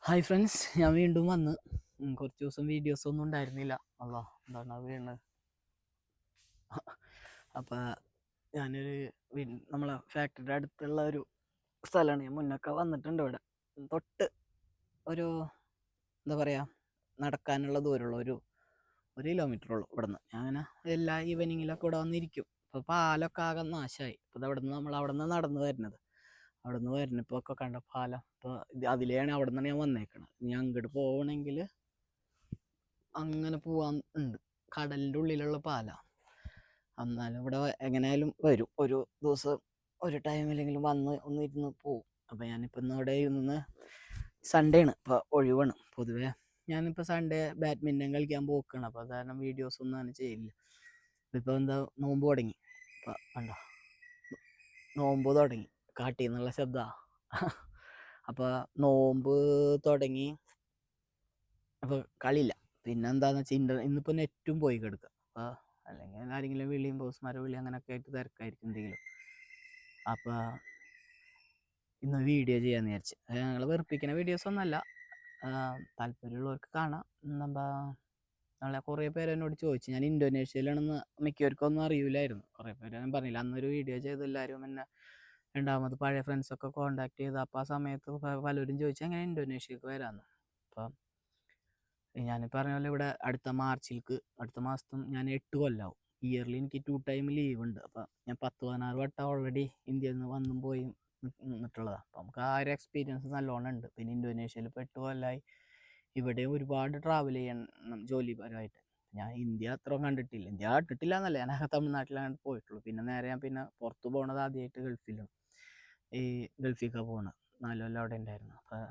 Hi friends, ഞാൻ വീണ്ടും വന്ന് കുറച്ച് ദിവസം വീഡിയോസ് ഒന്നും ഉണ്ടായിരുന്നില്ല. അല്ല, എന്താണ് വീണ്. അപ്പം ഞാനൊരു നമ്മളെ ഫാക്ടറിയുടെ അടുത്തുള്ള ഒരു സ്ഥലമാണ്. ഞാൻ മുന്നൊക്കെ വന്നിട്ടുണ്ട്. ഇവിടെ തൊട്ട് ഒരു എന്താ പറയുക, നടക്കാനുള്ള ദൂരമുള്ള ഒരു കിലോമീറ്ററുള്ളൂ ഇവിടെ നിന്ന്. ഞാൻ അങ്ങനെ എല്ലാ ഈവനിങ്ങിലൊക്കെ ഇവിടെ വന്നിരിക്കും. ഇപ്പോൾ പാലൊക്കെ ആകെ നാശമായി. ഇപ്പോൾ അവിടെ നിന്ന് അവിടെ നിന്ന് നടന്നു വരുന്നത്. അവിടെ നിന്ന് വരുന്നപ്പോൾ ഒക്കെ കണ്ട പാലം. അപ്പോൾ അതിലെയാണ് അവിടെ നിന്നാണ് ഞാൻ വന്നേക്കണത്. ഇനി അങ്ങോട്ട് പോകണമെങ്കിൽ അങ്ങനെ പോവാൻ ഉണ്ട്. കടലിൻ്റെ ഉള്ളിലുള്ള പാലാണ്. എന്നാലും ഇവിടെ എങ്ങനെയായാലും വരും. ഒരു ദിവസം ഒരു ടൈമിലെങ്കിലും വന്ന് ഒന്നിരുന്ന് പോവും. അപ്പം ഞാനിപ്പോൾ ഇന്ന് അവിടെ ഇരുന്ന് സൺഡേ ആണ്, ഇപ്പോൾ ഒഴിവാണ്. പൊതുവേ ഞാനിപ്പോൾ സൺഡേ ബാഡ്മിൻ്റൺ കളിക്കാൻ പോക്കാണ്. അപ്പോൾ അത് കാരണം വീഡിയോസ് ഒന്നും അങ്ങനെ ചെയ്യില്ല. ഇപ്പോൾ എന്താ നോമ്പ് തുടങ്ങി. ഇപ്പം കണ്ടോ, നോമ്പ് തുടങ്ങി. കാട്ടിൽ നിന്നുള്ള ശബ്ദമാണ്. അപ്പോൾ നോമ്പ് തുടങ്ങി. അപ്പോൾ കളിയില്ല. പിന്നെ എന്താണെന്ന് വെച്ചാൽ ഇന്നിപ്പോൾ നെറ്റും പോയി കിടക്കുക. അപ്പോൾ അല്ലെങ്കിൽ ആരെങ്കിലും വിളിയും ബോസ്മാരെ വിളി അങ്ങനെയൊക്കെ ആയിട്ട് തിരക്കായിരിക്കും എന്തെങ്കിലും. അപ്പോൾ ഇന്ന് വീഡിയോ ചെയ്യാമെന്ന് വിചാരിച്ച്. ഞങ്ങൾ വെറുപ്പിക്കുന്ന വീഡിയോസ് ഒന്നുമല്ല, താല്പര്യമുള്ളവർക്ക് കാണാം. എന്താ, നമ്മളെ കുറേ പേര് എന്നോട് ചോദിച്ചു. ഞാൻ ഇന്തോനേഷ്യയിലാണെന്ന് മിക്കവർക്കും ഒന്നും അറിയില്ലായിരുന്നു. കുറേ പേര് ഞാൻ പറഞ്ഞില്ല, അന്നൊരു വീഡിയോ ചെയ്ത് എല്ലാവരും എന്നെ രണ്ടാമത് പഴയ ഫ്രണ്ട്സൊക്കെ കോൺടാക്ട് ചെയ്ത്. അപ്പോൾ ആ സമയത്ത് പലരും ചോദിച്ചു എങ്ങനെ ഇന്തോനേഷ്യക്ക് വരാമെന്ന്. അപ്പം ഞാൻ പറഞ്ഞ പോലെ ഇവിടെ അടുത്ത മാസത്തും ഞാൻ 8 കൊല്ലമാവും. ഇയർലി എനിക്ക് 2 ടൈം ലീവ് ഉണ്ട്. അപ്പം ഞാൻ 10-16 വട്ടം ഓൾറെഡി ഇന്ത്യയിൽ നിന്ന് വന്നും പോയി നിന്നിട്ടുള്ളതാണ്. അപ്പം നമുക്ക് ആ ഒരു എക്സ്പീരിയൻസ് നല്ലോണം ഉണ്ട്. പിന്നെ ഇന്തോനേഷ്യയിൽ ഇപ്പോൾ 8 കൊല്ലമായി. ഇവിടെ ഒരുപാട് ട്രാവൽ ചെയ്യണം ജോലിപരമായിട്ട്. ഞാൻ ഇന്ത്യ അത്ര കണ്ടിട്ടില്ല. ഇന്ത്യ കണ്ടിട്ടില്ല എന്നല്ല, ഞാൻ തമിഴ്നാട്ടിലാണ് പോയിട്ടുള്ളൂ. പിന്നെ നേരെ ഞാൻ പുറത്ത് പോകണത് ആദ്യമായിട്ട് ഗൾഫിലാണ്. ഈ ഗൾഫിലേക്കാണ് പോകണത്. 4 കൊല്ലം അവിടെ ഉണ്ടായിരുന്നു. അപ്പോൾ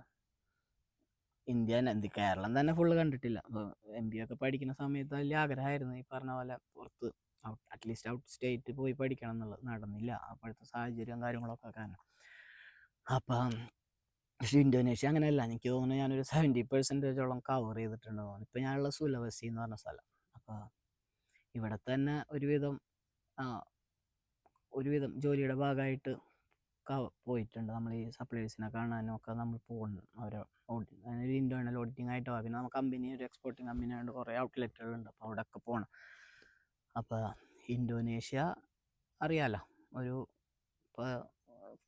കേരളം തന്നെ ഫുള്ള് കണ്ടിട്ടില്ല. അപ്പോൾ MBA ഒക്കെ പഠിക്കുന്ന സമയത്ത് വലിയ ആഗ്രഹമായിരുന്നു ഈ പറഞ്ഞ പോലെ പുറത്ത് അറ്റ്ലീസ്റ്റ് ഔട്ട് സ്റ്റേറ്റ് പോയി പഠിക്കണം എന്നുള്ളത്. നടന്നില്ല, അപ്പോഴത്തെ സാഹചര്യം കാര്യങ്ങളൊക്കെ കാരണം. അപ്പം പക്ഷേ ഇന്തോനേഷ്യ അങ്ങനെയല്ല. എനിക്ക് തോന്നുന്നു ഞാനൊരു 70% കവർ ചെയ്തിട്ടുണ്ട് തോന്നുന്നു. ഇപ്പം ഞാനുള്ള സുലവസി എന്ന് പറഞ്ഞ സ്ഥലം. അപ്പോൾ ഇവിടെ തന്നെ ഒരുവിധം ജോലിയുടെ ഭാഗമായിട്ട് പോയിട്ടുണ്ട്. നമ്മൾ ഈ സപ്ലൈസിനെ കാണാനും ഒക്കെ നമ്മൾ പോകുന്നു. ഒരു ഇൻറ്റേർണൽ ഓഡിറ്റിംഗ് ആയിട്ടോ. പിന്നെ നമുക്ക് കമ്പനി ഒരു എക്സ്പോർട്ടിങ് കമ്പനി ആയതുകൊണ്ട് കുറേ ഔട്ട്ലെറ്റുകളുണ്ട്. അപ്പോൾ അവിടെയൊക്കെ പോകണം. അപ്പോൾ ഇന്തോനേഷ്യ അറിയാലോ, ഒരു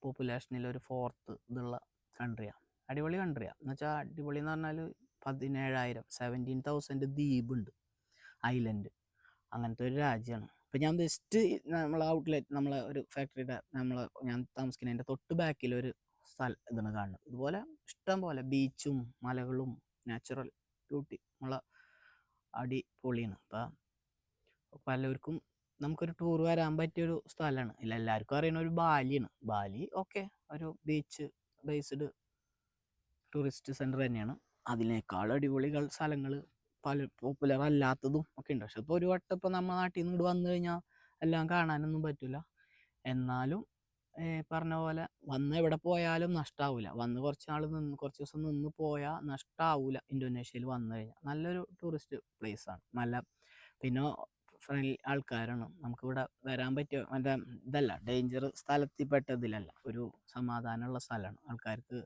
പോപ്പുലേഷനിൽ ഒരു 4th ഇതുള്ള കൺട്രിയാണ്. അടിപൊളി കൺട്രിയാണ്. എന്ന് വെച്ചാൽ അടിപൊളി എന്ന് പറഞ്ഞാൽ 17,000 ദ്വീപുണ്ട്, ഐലൻഡ്. അങ്ങനത്തെ ഒരു രാജ്യമാണ്. ഇപ്പം ഞാൻ ജസ്റ്റ് നമ്മളെ ഔട്ട്ലെറ്റ്, നമ്മളെ ഒരു ഫാക്ടറിയുടെ ഞാൻ താമസിക്കുന്നതിൻ്റെ തൊട്ട് ബാക്കിലൊരു ഇതാണ് കാണുന്നത്. ഇതുപോലെ ഇഷ്ടം പോലെ ബീച്ചും മലകളും നാച്ചുറൽ ബ്യൂട്ടി നമ്മളെ അടിപൊളിയാണ്. അപ്പം പലർക്കും നമുക്കൊരു ടൂർ വരാൻ പറ്റിയൊരു സ്ഥലമാണ്. എല്ലാവർക്കും അറിയുന്ന ഒരു ബാലിയാണ്. ബാലി ഓക്കെ, ഒരു ബീച്ച് ബേസ്ഡ് ടൂറിസ്റ്റ് സെൻറ്റർ തന്നെയാണ്. അതിനേക്കാൾ അടിപൊളി സ്ഥലങ്ങൾ പല പോപ്പുലർ അല്ലാത്തതും ഒക്കെ ഉണ്ട്. പക്ഷെ ഇപ്പോൾ ഒരു വട്ടം ഇപ്പോൾ നമ്മുടെ നാട്ടിൽ നിന്ന് ഇങ്ങോട്ട് വന്നു കഴിഞ്ഞാൽ എല്ലാം കാണാനൊന്നും പറ്റില്ല. എന്നാലും പറഞ്ഞ പോലെ വന്ന് എവിടെ പോയാലും നഷ്ടമാവില്ല. വന്ന് കുറച്ച് ദിവസം നിന്ന് പോയാൽ നഷ്ടമാവില്ല. ഇന്തോനേഷ്യയിൽ വന്നു കഴിഞ്ഞാൽ നല്ലൊരു ടൂറിസ്റ്റ് പ്ലേസാണ്. നല്ല പിന്നെ ഫ്രണ്ട്ലി ആൾക്കാരാണ്. നമുക്കിവിടെ വരാൻ പറ്റിയ മറ്റേ ഇതല്ല, ഡേഞ്ചർ സ്ഥലത്തിൽ പെട്ടതിലല്ല, ഒരു സമാധാനമുള്ള സ്ഥലമാണ് ആൾക്കാർക്ക്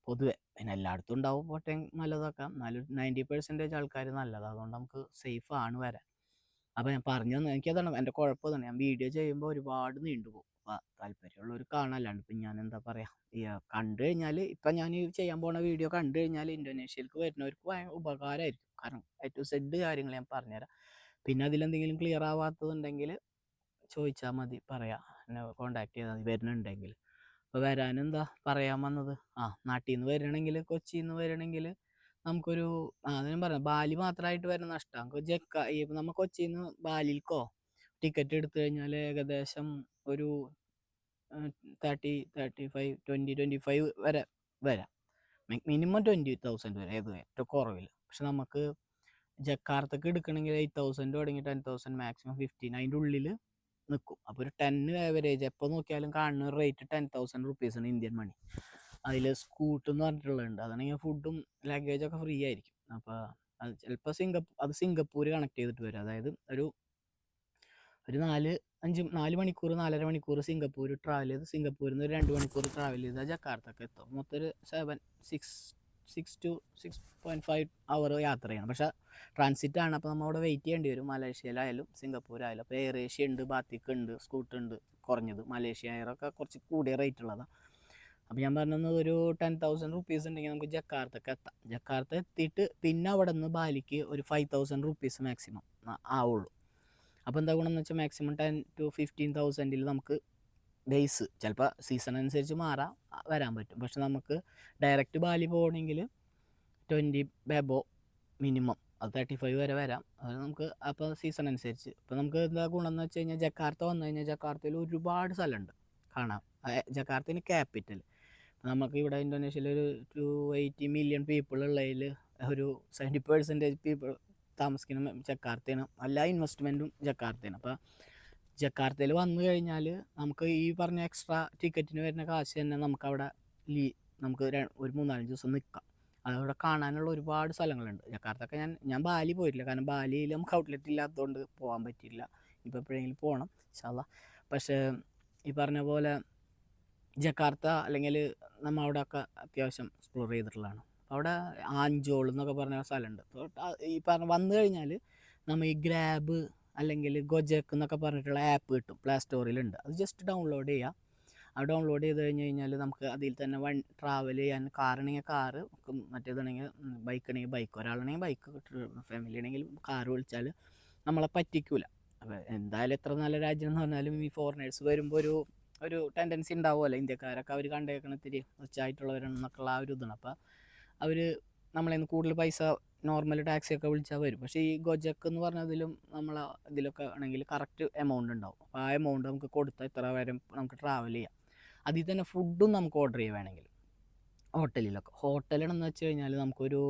പൊതുവെ. പിന്നെ എല്ലായിടത്തും ഉണ്ടാവും പോട്ടെ നല്ലതൊക്കെ, എന്നാലും 90% ആൾക്കാർ നല്ലതാണ്. അതുകൊണ്ട് നമുക്ക് സേഫ് ആണ് വരാൻ. അപ്പോൾ ഞാൻ പറഞ്ഞു തന്നെ, എനിക്കതാണ് എൻ്റെ കുഴപ്പം തന്നെ. ഞാൻ വീഡിയോ ചെയ്യുമ്പോൾ ഒരുപാട് നീണ്ടുപോകും. അപ്പോൾ താല്പര്യമുള്ളവർ കാണാല്ലാണ്ട് ഇപ്പം ഞാൻ എന്താ പറയുക, കണ്ടു കഴിഞ്ഞാൽ ഇപ്പം ഞാൻ ചെയ്യാൻ പോണ വീഡിയോ കണ്ടു കഴിഞ്ഞാൽ ഇന്തോനേഷ്യയിലേക്ക് വരുന്നവർക്ക് ഭയങ്കര ഉപകാരമായിരിക്കും. കാരണം A to Z കാര്യങ്ങൾ ഞാൻ പറഞ്ഞുതരാം. പിന്നെ അതിലെന്തെങ്കിലും ക്ലിയർ ആവാത്തതുണ്ടെങ്കിൽ ചോദിച്ചാൽ മതി, പറയാം, എന്നെ കോൺടാക്ട് ചെയ്താൽ മതി വരുന്നുണ്ടെങ്കിൽ. അപ്പോൾ വരാനെന്താ പറയാൻ വന്നത്, നാട്ടിൽ നിന്ന് വരണമെങ്കിൽ, കൊച്ചിയിൽ നിന്ന് വരണമെങ്കിൽ നമുക്കൊരു അതിനും പറയാം, ബാലി മാത്രമായിട്ട് വരുന്ന നഷ്ടമാണ്. നമുക്ക് നമ്മൾ കൊച്ചിയിൽ നിന്ന് ബാലിയിൽക്കോ ടിക്കറ്റ് എടുത്തു കഴിഞ്ഞാൽ ഏകദേശം ഒരു 25 വരെ വരാം. മിനിമം 20,000 വരെ, ഏറ്റവും കുറവില്ല. പക്ഷെ നമുക്ക് ജക്കാർത്തക്ക് എടുക്കണമെങ്കിൽ 8,000 തുടങ്ങി 10,000 മാക്സിമം 15 അതിൻ്റെ ഉള്ളിൽ നിൽക്കും. അപ്പോൾ ഒരു 10 ആവറേജ് എപ്പോൾ നോക്കിയാലും കാണുന്ന റേറ്റ് 10,000 റുപ്പീസാണ് ഇന്ത്യൻ മണി. അതിൽ സ്കൂട്ട് എന്ന് പറഞ്ഞിട്ടുള്ളതുണ്ട്. അതാണെങ്കിൽ ഫുഡും ലഗേജൊക്കെ ഫ്രീ ആയിരിക്കും. അപ്പോൾ അത് ചിലപ്പോൾ സിംഗപ്പൂർ കണക്ട് ചെയ്തിട്ട് വരും. അതായത് ഒരു 4 മണിക്കൂർ 4.5 മണിക്കൂർ സിംഗപ്പൂർ ട്രാവൽ ചെയ്ത്, സിംഗപ്പൂരിൽ നിന്ന് ഒരു 2 മണിക്കൂർ ട്രാവൽ ചെയ്താൽ ജക്കാർത്തക്ക് എത്തും. മൊത്തം ഒരു 7-6 6 to 6.5 hour യാത്ര ചെയ്യണം. പക്ഷേ ട്രാൻസിറ്റാണ്, അപ്പോൾ നമ്മൾ അവിടെ വെയിറ്റ് ചെയ്യേണ്ടി വരും. മലേഷ്യയിലായാലും സിംഗപ്പൂരായാലും. അപ്പോൾ എയർ ഏഷ്യ ഉണ്ട്, ബാത്തിക് ഉണ്ട്, സ്കൂട്ട് ഉണ്ട് കുറഞ്ഞത്. മലേഷ്യ എയറൊക്കെ കുറച്ച് കൂടിയ റേറ്റ് ഉള്ളതാണ്. അപ്പോൾ ഞാൻ പറഞ്ഞത് ഒരു 10,000 റുപ്പീസ് ഉണ്ടെങ്കിൽ നമുക്ക് ജക്കാർത്തക്ക് എത്താം. ജക്കാർത്ത എത്തിയിട്ട് പിന്നെ അവിടെ നിന്ന് ബാലിക്ക് ഒരു 5,000 റുപ്പീസ് മാക്സിമം ആവുള്ളൂ. അപ്പോൾ എന്താ ഗുണമെന്ന് വെച്ചാൽ മാക്സിമം 10 to 15,000 നമുക്ക് ബേസ് ചിലപ്പോൾ സീസൺ അനുസരിച്ച് വരാൻ പറ്റും. പക്ഷെ നമുക്ക് ഡയറക്റ്റ് ബാലി പോകണമെങ്കിൽ 20 ബെബോ മിനിമം, അത് 35 വരെ വരാം. അത് നമുക്ക് അപ്പോൾ സീസൺ അനുസരിച്ച്. ഇപ്പോൾ നമുക്ക് എന്താ ഗുണമെന്ന് വെച്ച് കഴിഞ്ഞാൽ ജക്കാർത്ത വന്നു കഴിഞ്ഞാൽ ജക്കാർത്തയിൽ ഒരുപാട് സ്ഥലമുണ്ട് കാണാം. ജക്കാർത്തന് ക്യാപിറ്റൽ. നമുക്ക് ഇവിടെ ഇന്തോനേഷ്യയിൽ ഒരു 280 മില്യൺ പീപ്പിൾ ഉള്ളതിൽ ഒരു 70% പീപ്പിൾ താമസിക്കുന്ന ജക്കാർത്തയാണ്. എല്ലാ ഇൻവെസ്റ്റ്മെൻറ്റും ജക്കാർത്തയാണ്. അപ്പോൾ ജക്കാർത്തയിൽ വന്നു കഴിഞ്ഞാൽ നമുക്ക് ഈ പറഞ്ഞ എക്സ്ട്രാ ടിക്കറ്റിന് വരുന്ന കാശ് തന്നെ നമുക്കവിടെ നമുക്ക് ഒരു 3-4 ദിവസം നിൽക്കാം. അതവിടെ കാണാനുള്ള ഒരുപാട് സ്ഥലങ്ങളുണ്ട്. ജക്കാർത്തയൊക്കെ ഞാൻ ബാലി പോയിട്ടില്ല, കാരണം ബാലിയിൽ നമുക്ക് ഔട്ട്ലെറ്റ് ഇല്ലാത്തതുകൊണ്ട് പോകാൻ പറ്റില്ല. ഇപ്പോൾ എപ്പോഴെങ്കിലും പോകണം ഇൻഷാ അല്ലാഹ്. പക്ഷേ ഈ പറഞ്ഞ പോലെ ജക്കാർത്ത അല്ലെങ്കിൽ നമ്മൾ അവിടെയൊക്കെ അത്യാവശ്യം എക്സ്പ്ലോർ ചെയ്തിട്ടുള്ളതാണ്. അവിടെ ആഞ്ചോൾ എന്നൊക്കെ പറഞ്ഞ സ്ഥലമുണ്ട്. ഈ പറഞ്ഞ വന്നു കഴിഞ്ഞാൽ നമ്മൾ ഈ ഗ്രാബ് അല്ലെങ്കിൽ ഗൊജക്ക് എന്നൊക്കെ പറഞ്ഞിട്ടുള്ള ആപ്പ് കിട്ടും, പ്ലേ സ്റ്റോറിലുണ്ട്. അത് ജസ്റ്റ് ഡൗൺലോഡ് ചെയ്യുക. അത് ഡൗൺലോഡ് ചെയ്ത് കഴിഞ്ഞാൽ നമുക്ക് അതിൽ തന്നെ ട്രാവൽ ചെയ്യാൻ കാറാണെങ്കിൽ കാറ്, മറ്റേതാണെങ്കിൽ ബൈക്ക് ആണെങ്കിൽ ബൈക്ക്, ഒരാളാണെങ്കിൽ ബൈക്ക്, ഫാമിലി ആണെങ്കിൽ കാറ് വിളിച്ചാൽ നമ്മളെ പറ്റിക്കൂല. അപ്പോൾ എന്തായാലും എത്ര നല്ല രാജ്യം എന്ന് പറഞ്ഞാലും ഈ ഫോറിനേഴ്സ് വരുമ്പോൾ ഒരു ടെൻഡൻസി ഉണ്ടാവുമല്ലോ, ഇന്ത്യക്കാരൊക്കെ അവർ കണ്ടേക്കണം ഇത്തിരി റിച്ചായിട്ടുള്ളവരെന്നൊക്കെയുള്ള ആ ഒരു ഇതാണ്. അപ്പോൾ അവർ നമ്മളെ കൂടുതൽ പൈസ നോർമൽ ടാക്സിയൊക്കെ വിളിച്ചാൽ വരും. പക്ഷേ ഈ ഗൊജക്ക് എന്ന് പറഞ്ഞതിലും ഇതിലൊക്കെ ആണെങ്കിൽ കറക്റ്റ് എമൗണ്ട് ഉണ്ടാവും. അപ്പോൾ ആ എമൗണ്ട് നമുക്ക് കൊടുത്താൽ ഇത്ര വരെ നമുക്ക് ട്രാവൽ ചെയ്യാം. അതിൽ തന്നെ ഫുഡും നമുക്ക് ഓർഡർ ചെയ്യുക വേണമെങ്കിൽ ഹോട്ടലിലെന്ന് വെച്ച് കഴിഞ്ഞാൽ നമുക്കൊരു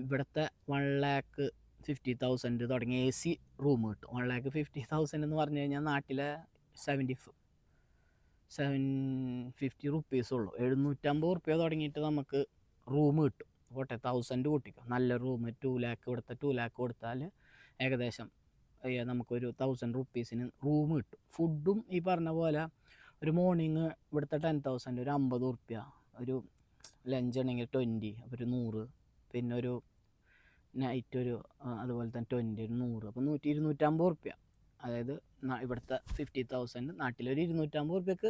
ഇവിടുത്തെ 1,50,000 തുടങ്ങി AC റൂം കിട്ടും. 1,50,000 എന്ന് പറഞ്ഞു കഴിഞ്ഞാൽ നാട്ടിലെ 750 റുപ്പീസുള്ളൂ. 750 റുപ്യ തുടങ്ങിയിട്ട് നമുക്ക് റൂം കിട്ടും. 1,000 കൂട്ടിക്കും. നല്ല റൂം 2 ലാക്ക് ഇവിടുത്തെ 2 ലാക്ക് കൊടുത്താൽ ഏകദേശം നമുക്കൊരു 1,000 റുപ്പീസിന് റൂം കിട്ടും. ഫുഡും ഈ പറഞ്ഞ പോലെ ഒരു മോർണിംഗ് ഇവിടുത്തെ 10,000, ഒരു 50 റുപ്യ, ഒരു ലഞ്ച് ആണെങ്കിൽ 20, അപ്പോൾ ഒരു 100, പിന്നെ ഒരു നൈറ്റ് അതുപോലെ തന്നെ 20, ഒരു 100, അപ്പോൾ 250 റുപ്യ. അതായത് ഇവിടുത്തെ 50,000, നാട്ടിലൊരു 250 റുപ്യക്ക്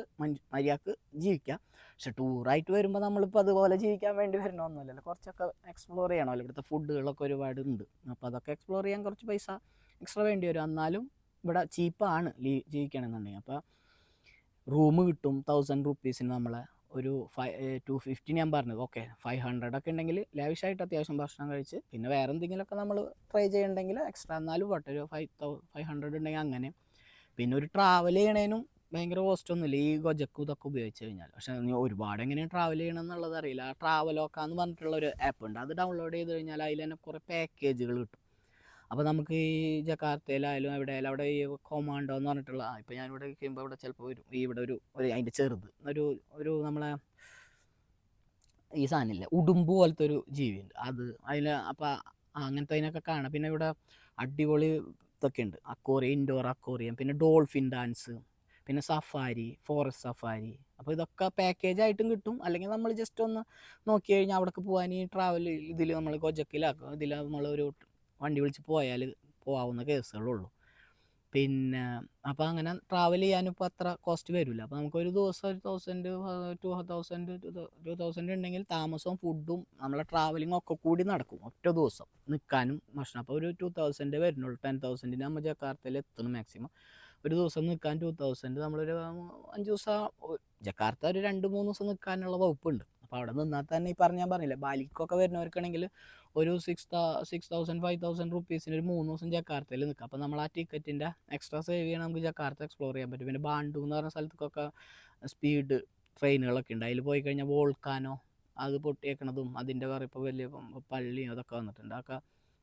മര്യാദക്ക് ജീവിക്കാം. പക്ഷെ ടൂറായിട്ട് വരുമ്പോൾ നമ്മളിപ്പോൾ അതുപോലെ ജീവിക്കാൻ വേണ്ടി വരണമെന്നല്ലല്ലോ, കുറച്ചൊക്കെ എക്സ്പ്ലോർ ചെയ്യണമല്ലോ. ഇവിടുത്തെ ഫുഡുകളൊക്കെ ഒരുപാട് ഉണ്ട്. അപ്പോൾ അതൊക്കെ എക്സ്പ്ലോർ ചെയ്യാൻ കുറച്ച് പൈസ എക്സ്ട്രാ വേണ്ടി വരും. എന്നാലും ഇവിടെ ചീപ്പാണ് ജീവിക്കണമെന്നുണ്ടെങ്കിൽ. അപ്പോൾ റൂം കിട്ടും 1,000 റുപ്പീസിന്. നമ്മളെ ഒരു 250 ഞാൻ പറഞ്ഞത്. ഓക്കെ, 500 ഒക്കെ ഉണ്ടെങ്കിൽ ലാവിഷായിട്ട് അത്യാവശ്യം ഭക്ഷണം കഴിച്ച് പിന്നെ വേറെ എന്തെങ്കിലുമൊക്കെ നമ്മൾ ട്രൈ ചെയ്യണമെങ്കിൽ എക്സ്ട്രാ, എന്നാലും പോട്ടെ, ഒരു 500 ഉണ്ടെങ്കിൽ അങ്ങനെ. പിന്നെ ഒരു ട്രാവൽ ചെയ്യണേനും ഭയങ്കര കോസ്റ്റൊന്നുമില്ല ഈ ഗൊജക്കും ഇതൊക്കെ ഉപയോഗിച്ച് കഴിഞ്ഞാൽ. പക്ഷേ ഒരുപാട് എങ്ങനെയാണ് ട്രാവൽ ചെയ്യണം എന്നുള്ളത് അറിയില്ല. ആ ട്രാവലോക്ക എന്ന് പറഞ്ഞിട്ടുള്ള ഒരു ആപ്പ് ഉണ്ട്, അത് ഡൗൺലോഡ് ചെയ്ത് കഴിഞ്ഞാൽ അതിൽ തന്നെ കുറേ പാക്കേജുകൾ കിട്ടും. അപ്പോൾ നമുക്ക് ഈ ജക്കാർത്തയിലായാലും എവിടെയായാലും അവിടെ ഈ കൊമാൻഡോ എന്ന് പറഞ്ഞിട്ടുള്ള, ഇപ്പോൾ ഞാനിവിടെ കഴിയുമ്പോൾ ഇവിടെ ചിലപ്പോൾ ഇവിടെ ഒരു അതിൻ്റെ ചെറുത് ഒരു നമ്മളെ ഈ സാധനമില്ല, ഉടുമ്പ് പോലത്തെ ഒരു ജീവിയുണ്ട്. അതിൽ അപ്പോൾ അങ്ങനത്തെ അതിനൊക്കെ കാണാം. പിന്നെ ഇവിടെ അടിപൊളി ഇതൊക്കെ ഉണ്ട്, അക്വേറിയം, ഇൻഡോർ അക്വേറിയം, പിന്നെ ഡോൾഫിൻ ഡാൻസ്, പിന്നെ സഫാരി, ഫോറസ്റ്റ് സഫാരി. അപ്പോൾ ഇതൊക്കെ പാക്കേജായിട്ടും കിട്ടും. അല്ലെങ്കിൽ നമ്മൾ ജസ്റ്റ് ഒന്ന് നോക്കി കഴിഞ്ഞാൽ അവിടേക്ക് പോകാൻ ഈ ട്രാവൽ ഇതിൽ നമ്മൾ ഗൊജക്കിലാക്കും, ഇതിൽ നമ്മളൊരു വണ്ടി വിളിച്ച് പോയാൽ പോകാവുന്ന കേസുകളുള്ളൂ. പിന്നെ അപ്പോൾ അങ്ങനെ ട്രാവൽ ചെയ്യാനും ഇപ്പോൾ അത്ര കോസ്റ്റ് വരില്ല. അപ്പോൾ നമുക്കൊരു ദിവസം 2,000 ഉണ്ടെങ്കിൽ താമസവും ഫുഡും നമ്മളെ ട്രാവലിംഗ് ഒക്കെ കൂടി നടക്കും. ഒറ്റ ദിവസം നിൽക്കാനും ഭക്ഷണം. അപ്പോൾ ഒരു 2,000 വരുന്നുള്ളൂ. 10,000 നമ്മൾ ജക്കാർത്തയിൽ എത്തണം മാക്സിമം. ഒരു ദിവസം നിൽക്കാൻ 2,000, നമ്മളൊരു 5 ദിവസം ജക്കാർത്ത ഒരു 2-3 ദിവസം നിൽക്കാനുള്ള വകുപ്പുണ്ട്. അപ്പോൾ അവിടെ നിന്നാൽ തന്നെ ഈ ഞാൻ പറഞ്ഞില്ല, ബാലിക്കൊക്കെ വരുന്നവർക്കാണെങ്കിൽ ഒരു 6,000 5,000 റുപ്പീസിന് ഒരു 3 ദിവസം ജക്കാർത്തയിൽ നിൽക്കാം. അപ്പോൾ നമ്മൾ ആ ടിക്കറ്റിൻ്റെ എക്സ്ട്രാ സേവ് ചെയ്യണം, നമുക്ക് ജക്കാർത്ത എക്സ്പ്ലോർ ചെയ്യാൻ പറ്റും. പിന്നെ ബാണ്ടു എന്ന് പറഞ്ഞ സ്ഥലത്തേക്കൊക്കെ സ്പീഡ് ട്രെയിനുകളൊക്കെ ഉണ്ട്. അതിൽ പോയി കഴിഞ്ഞാൽ വോൾക്കാനോ അത് പൊട്ടിയേക്കണതും അതിൻ്റെ വേറെ ഇപ്പോൾ വലിയ പള്ളിയും അതൊക്കെ വന്നിട്ടുണ്ട്. അതൊക്കെ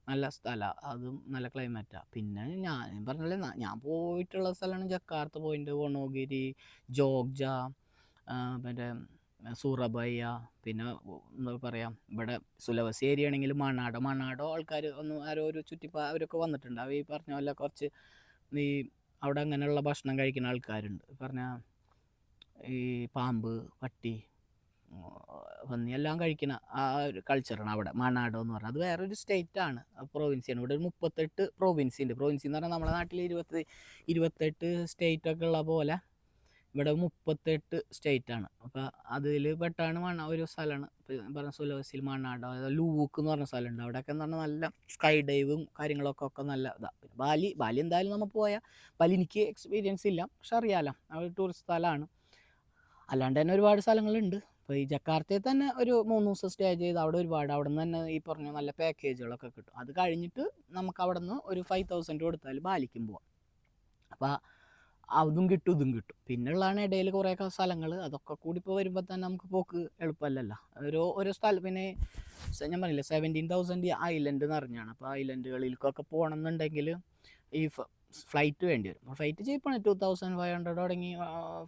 നല്ല സ്ഥലമാണ്, അതും നല്ല ക്ലൈമറ്റാണ്. പിന്നെ ഞാൻ പറഞ്ഞില്ലേ, ഞാൻ പോയിട്ടുള്ള സ്ഥലമാണ് ജക്കാർത്ത പോയിൻ്റ്, വോണോഗിരി, ജോഗ്ജ, മറ്റേ സൂറബയ്യ, പിന്നെ എന്താ പറയുക, ഇവിടെ സുലവസി ഏരിയ ആണെങ്കിൽ മണാടോ ആൾക്കാർ ആരോ ഒരു അവരൊക്കെ വന്നിട്ടുണ്ട്. ഈ പറഞ്ഞ പോലെ കുറച്ച് ഈ അവിടെ അങ്ങനെയുള്ള ഭക്ഷണം കഴിക്കുന്ന ആൾക്കാരുണ്ട്. പറഞ്ഞ ഈ പാമ്പ്, പട്ടി, പന്നിയെല്ലാം കഴിക്കുന്ന ആ ഒരു കൾച്ചറാണ് അവിടെ. മണാഡോ എന്ന് പറഞ്ഞാൽ അത് വേറൊരു സ്റ്റേറ്റാണ്, പ്രൊവിൻസിയാണ്. ഇവിടെ ഒരു 38 പ്രൊവിൻസി ഉണ്ട്. പ്രൊവിൻസി എന്ന് പറഞ്ഞാൽ നമ്മുടെ നാട്ടിൽ 28 സ്റ്റേറ്റൊക്കെ ഉള്ള പോലെ ഇവിടെ 38 സ്റ്റേറ്റാണ്. അപ്പോൾ അതിൽ പെട്ടാണ് ഒരു സ്ഥലമാണ് ഇപ്പോൾ പറഞ്ഞ സുലവസിൽ മണ്ണാടോ, അതായത് ലൂവൂക്ക് എന്ന് പറഞ്ഞ സ്ഥലമുണ്ട്. അവിടെയൊക്കെ എന്ന് പറഞ്ഞാൽ നല്ല സ്കൈ ഡൈവും കാര്യങ്ങളൊക്കെ നല്ല ഇതാണ്. ബാലി എന്തായാലും നമ്മൾ പോയാൽ, ബാലി എനിക്ക് എക്സ്പീരിയൻസ് ഇല്ല, പക്ഷെ അറിയാമല്ലോ ആ ഒരു ടൂറിസ്റ്റ് സ്ഥലമാണ്. അല്ലാണ്ട് തന്നെ ഒരുപാട് സ്ഥലങ്ങളുണ്ട്. ഇപ്പോൾ ഈ ജക്കാർത്തയിൽ തന്നെ ഒരു 3 ദിവസം സ്റ്റേ ചെയ്ത് അവിടെ ഒരുപാട്, അവിടെ നിന്ന് തന്നെ ഈ പറഞ്ഞ നല്ല പാക്കേജുകളൊക്കെ കിട്ടും. അത് കഴിഞ്ഞിട്ട് നമുക്ക് അവിടെ നിന്ന് ഒരു 5000 കൊടുത്താൽ ബാലിക്കും പോവാം. അപ്പോൾ അതും കിട്ടും ഇതും കിട്ടും. പിന്നെയുള്ളതാണ് ഇടയിൽ കുറേ സ്ഥലങ്ങൾ, അതൊക്കെ കൂടി ഇപ്പോൾ വരുമ്പോൾ തന്നെ നമുക്ക് പോക്ക് എളുപ്പമല്ലല്ലോ. ഓരോ സ്ഥലം പിന്നെ ഞാൻ പറഞ്ഞില്ല 17,000 ഐലൻഡ് എന്ന് പറഞ്ഞാണ്. അപ്പോൾ ഐലൻഡുകളിലേക്കൊക്കെ പോകണം എന്നുണ്ടെങ്കിൽ ഈ ഫ്ലൈറ്റ് വേണ്ടി വരും. ഫ്ലൈറ്റ് ചീപ്പാണ്, 2500 തുടങ്ങി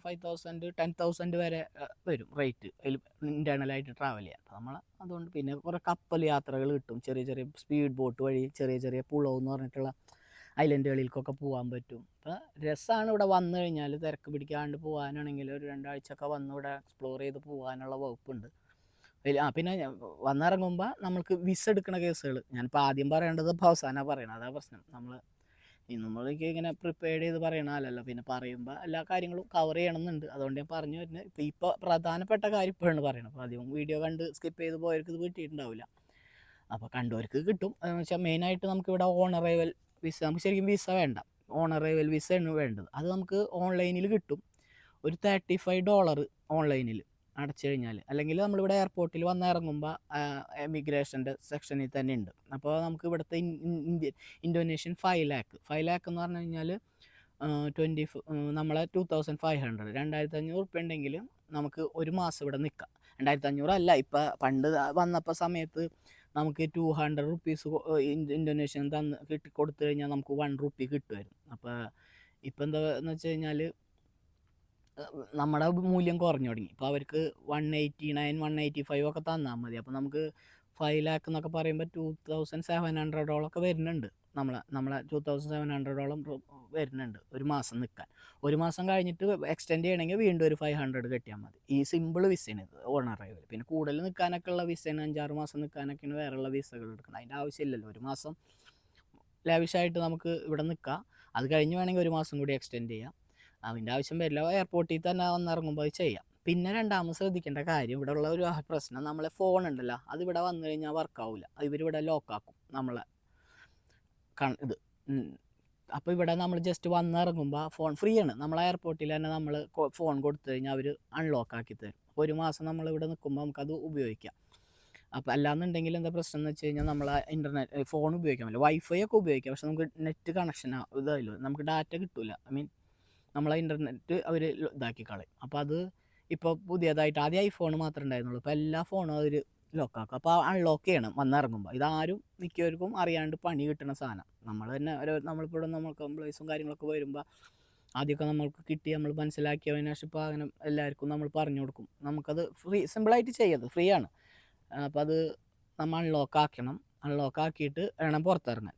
5000 10,000 വരെ വരും റേറ്റ് അതിൽ ഇൻറ്റേർണലായിട്ട് ട്രാവൽ ചെയ്യാൻ. അപ്പോൾ നമ്മൾ അതുകൊണ്ട് പിന്നെ കുറേ കപ്പൽ യാത്രകൾ കിട്ടും, ചെറിയ ചെറിയ സ്പീഡ് ബോട്ട് വഴി ചെറിയ പുളവ് എന്ന് പറഞ്ഞിട്ടുള്ള ഐലൻഡുകളിലേക്കൊക്കെ പോകാൻ പറ്റും. അപ്പോൾ രസമാണ് ഇവിടെ വന്നു കഴിഞ്ഞാൽ. തിരക്ക് പിടിക്കാണ്ട് പോകാനാണെങ്കിൽ ഒരു 2 ആഴ്ചയൊക്കെ വന്ന് ഇവിടെ എക്സ്പ്ലോർ ചെയ്ത് പോകാനുള്ള വകുപ്പുണ്ട്. പിന്നെ വന്നിറങ്ങുമ്പോൾ നമ്മൾക്ക് വിസ എടുക്കുന്ന കേസുകൾ ഞാനിപ്പോൾ ആദ്യം പറയേണ്ടത് ഇപ്പോൾ അവസാനമാണ് പറയണത്. അതാ പ്രശ്നം. നമ്മൾക്ക് ഇങ്ങനെ പ്രിപ്പയർ ചെയ്ത് പറയണമല്ലോ, പിന്നെ പറയുമ്പോൾ എല്ലാ കാര്യങ്ങളും കവർ ചെയ്യണമെന്നുണ്ട്. അതുകൊണ്ട് ഞാൻ പറഞ്ഞു വരുന്നത് ഇപ്പോൾ പ്രധാനപ്പെട്ട കാര്യം ഇപ്പോഴാണ് പറയണത്. അപ്പോൾ അധികം വീഡിയോ കണ്ട് സ്കിപ്പ് ചെയ്ത് പോയവർക്ക് ഇത് കിട്ടിയിട്ടുണ്ടാവില്ല. അപ്പോൾ കണ്ടവർക്ക് കിട്ടും. എന്ന് വെച്ചാൽ മെയിനായിട്ട് നമുക്കിവിടെ ഓൺ അറൈവൽ വിസ, നമുക്ക് ശരിക്കും വിസ വേണ്ട, ഓൺ അറൈവൽ വിസയാണ് വേണ്ടത്. അത് നമുക്ക് ഓൺലൈനിൽ കിട്ടും. ഒരു $35 ഓൺലൈനിൽ അടച്ചു കഴിഞ്ഞാൽ, അല്ലെങ്കിൽ നമ്മളിവിടെ എയർപോർട്ടിൽ വന്ന് ഇറങ്ങുമ്പോൾ എമിഗ്രേഷൻ്റെ സെക്ഷനിൽ തന്നെ ഉണ്ട്. അപ്പോൾ നമുക്ക് ഇവിടുത്തെ ഇൻഡോനേഷ്യൻ 5 lakh എന്ന് പറഞ്ഞു കഴിഞ്ഞാൽ നമ്മളെ 2500 2500 ഉണ്ടെങ്കിൽ നമുക്ക് ഒരു മാസം ഇവിടെ നിൽക്കാം. 2500 അല്ല, ഇപ്പം പണ്ട് വന്നപ്പോൾ സമയത്ത് നമുക്ക് 200 rupees ഇൻഡോനേഷ്യൻ കൊടുത്തു കഴിഞ്ഞാൽ നമുക്ക് 1 rupee കിട്ടുമായിരുന്നു. അപ്പോൾ ഇപ്പം എന്താന്ന് വെച്ച് കഴിഞ്ഞാൽ നമ്മുടെ മൂല്യം കുറഞ്ഞു തുടങ്ങി. ഇപ്പോൾ അവർക്ക് 189 185 ഒക്കെ തന്നാൽ മതി. അപ്പോൾ നമുക്ക് 5 lakh എന്നൊക്കെ പറയുമ്പോൾ 2700 വരുന്നുണ്ട്. നമ്മളെ 2700 വരുന്നുണ്ട് ഒരു മാസം നിൽക്കാൻ. ഒരു മാസം കഴിഞ്ഞിട്ട് എക്സ്റ്റെൻഡ് ചെയ്യണമെങ്കിൽ വീണ്ടും ഒരു 500 കെട്ടിയാൽ മതി. ഈ സിമ്പിൾ വിസയാണ് ഇത്, ഓൺ അറൈവൽ. പിന്നെ കൂടുതൽ നിൽക്കാനൊക്കെ ഉള്ള വിസയാണ്, 5-6 മാസം നിൽക്കാനൊക്കെയാണ് വേറെയുള്ള വിസകൾ എടുക്കണം. അതിൻ്റെ ആവശ്യമില്ലല്ലോ. ഒരു മാസം ലാവിഷായിട്ട് നമുക്ക് ഇവിടെ നിൽക്കാം. അത് കഴിഞ്ഞ് വേണമെങ്കിൽ ഒരു മാസം കൂടി എക്സ്റ്റെൻഡ് ചെയ്യാം. അതിൻ്റെ ആവശ്യം വരില്ല. എയർപോർട്ടിൽ തന്നെ വന്നിറങ്ങുമ്പോൾ അത് ചെയ്യാം. പിന്നെ രണ്ടാമത് ശ്രദ്ധിക്കേണ്ട കാര്യം, ഇവിടെ ഉള്ള ഒരു പ്രശ്നം, നമ്മളെ ഫോൺ ഉണ്ടല്ലോ, അത് ഇവിടെ വന്നു കഴിഞ്ഞാൽ വർക്കാവില്ല. ഇവരിവിടെ ലോക്കാക്കും നമ്മളെ ഇത്. അപ്പോൾ ഇവിടെ നമ്മൾ ജസ്റ്റ് വന്നിറങ്ങുമ്പോൾ ഫോൺ ഫ്രീ ആണ്. നമ്മളെ എയർപോർട്ടിൽ തന്നെ നമ്മൾ ഫോൺ കൊടുത്തു കഴിഞ്ഞാൽ അവർ അൺലോക്കാക്കി തരും. ഒരു മാസം നമ്മളിവിടെ നിൽക്കുമ്പോൾ നമുക്കത് ഉപയോഗിക്കാം. അപ്പോൾ അല്ലാന്നുണ്ടെങ്കിൽ എന്താ പ്രശ്നം എന്ന് വെച്ച് കഴിഞ്ഞാൽ നമ്മളെ ഇൻ്റർനെറ്റ് ഫോൺ ഉപയോഗിക്കാൻ പറ്റില്ല. വൈഫൈ ഒക്കെ ഉപയോഗിക്കാം, പക്ഷെ നമുക്ക് നെറ്റ് കണക്ഷൻ ഇതായില്ലോ, നമുക്ക് ഡാറ്റ കിട്ടില്ല. നമ്മളെ ഇൻ്റർനെറ്റ് അവർ ഇതാക്കി കളയും. അപ്പോൾ അത് ഇപ്പോൾ പുതിയതായിട്ട് ആദ്യം ഐഫോൺ മാത്രമേ ഉണ്ടായിരുന്നുള്ളൂ, ഇപ്പോൾ എല്ലാ ഫോണും അവർ ലോക്കാക്കും. അപ്പോൾ അൺലോക്ക് ചെയ്യണം വന്നിറങ്ങുമ്പോൾ. ഇതാരും മിക്കവർക്കും അറിയാണ്ട് പണി കിട്ടുന്ന സാധനം. നമ്മൾ തന്നെ നമ്മളിപ്പോൾ നമ്മൾക്ക് എംപ്ലോയീസും കാര്യങ്ങളൊക്കെ വരുമ്പോൾ ആദ്യമൊക്കെ നമ്മൾക്ക് കിട്ടി, നമ്മൾ മനസ്സിലാക്കിയതിന് ശേഷം ഇപ്പോൾ അങ്ങനെ എല്ലാവർക്കും നമ്മൾ പറഞ്ഞു കൊടുക്കും. നമുക്കത് സിമ്പിളായിട്ട് ചെയ്യാം, ഫ്രീ ആണ്. അപ്പോൾ അത് നമ്മൾ അൺലോക്ക് ആക്കിയിട്ട് വേണം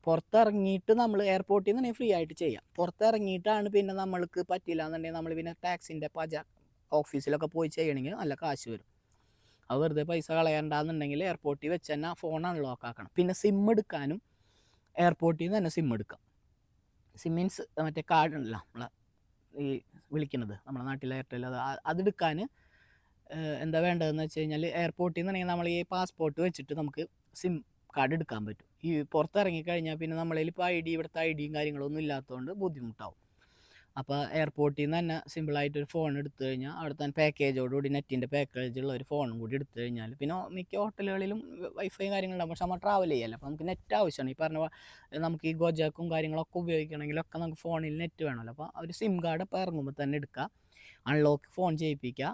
പുറത്തിറങ്ങിയിട്ട് നമ്മൾ എയർപോർട്ടിൽ നിന്ന് ഫ്രീ ആയിട്ട് ചെയ്യാം. പുറത്തിറങ്ങിയിട്ടാണ് പിന്നെ നമ്മൾക്ക് പറ്റില്ല എന്നുണ്ടെങ്കിൽ നമ്മൾ പിന്നെ ടാക്സിൻ്റെ ഓഫീസിലൊക്കെ പോയി ചെയ്യണമെങ്കിൽ നല്ല കാശ് വരും. അത് വെറുതെ പൈസ കളയണ്ടെന്നുണ്ടെങ്കിൽ എയർപോർട്ടിൽ വെച്ച് തന്നെ ഫോൺ അൺലോക്ക് ആക്കണം. പിന്നെ സിം എടുക്കാനും എയർപോർട്ടിൽ നിന്ന് തന്നെ സിം എടുക്കാം. സിം മീൻസ് മറ്റേ കാർഡ് ഉണ്ടല്ലോ നമ്മളെ ഈ വിളിക്കുന്നത്, നമ്മുടെ നാട്ടിലെ എയർടെൽ, അതെടുക്കാൻ എന്താ വേണ്ടതെന്ന് വെച്ച് കഴിഞ്ഞാൽ എയർപോർട്ടിൽ നിന്നാണെങ്കിൽ നമ്മൾ ഈ പാസ്പോർട്ട് വെച്ചിട്ട് നമുക്ക് സിം കാർഡ് എടുക്കാൻ പറ്റും. ഈ പുറത്തിറങ്ങിക്കഴിഞ്ഞാൽ പിന്നെ നമ്മളതിൽ ഇപ്പോൾ ഇവിടുത്തെ ഐഡിയും കാര്യങ്ങളൊന്നും ഇല്ലാത്തതുകൊണ്ട് ബുദ്ധിമുട്ടാവും. അപ്പോൾ എയർപോർട്ടിൽ നിന്ന് തന്നെ സിമ്പിളായിട്ടൊരു ഫോൺ എടുത്തു കഴിഞ്ഞാൽ അവിടെ തന്നെ പാക്കേജോടുകൂടി നെറ്റിൻ്റെ പാക്കേജുള്ള ഒരു ഫോണും കൂടി എടുത്തു കഴിഞ്ഞാൽ, പിന്നെ മിക്ക ഹോട്ടലുകളിലും വൈഫൈ കാര്യങ്ങളുണ്ടാകും, പക്ഷെ നമ്മൾ ട്രാവൽ ചെയ്യല്ല. അപ്പോൾ നമുക്ക് നെറ്റ് ആവശ്യമാണ്. ഈ പറഞ്ഞ നമുക്ക് ഈ ഗോജാക്കും കാര്യങ്ങളൊക്കെ ഉപയോഗിക്കണമെങ്കിലൊക്കെ നമുക്ക് ഫോണിൽ നെറ്റ് വേണമല്ലോ. അപ്പോൾ ഒരു സിം കാർഡ് ഇപ്പോൾ ഇറങ്ങുമ്പോൾ തന്നെ എടുക്കുക, അൺലോക്ക് ഫോൺ ചെയ്യിപ്പിക്കുക,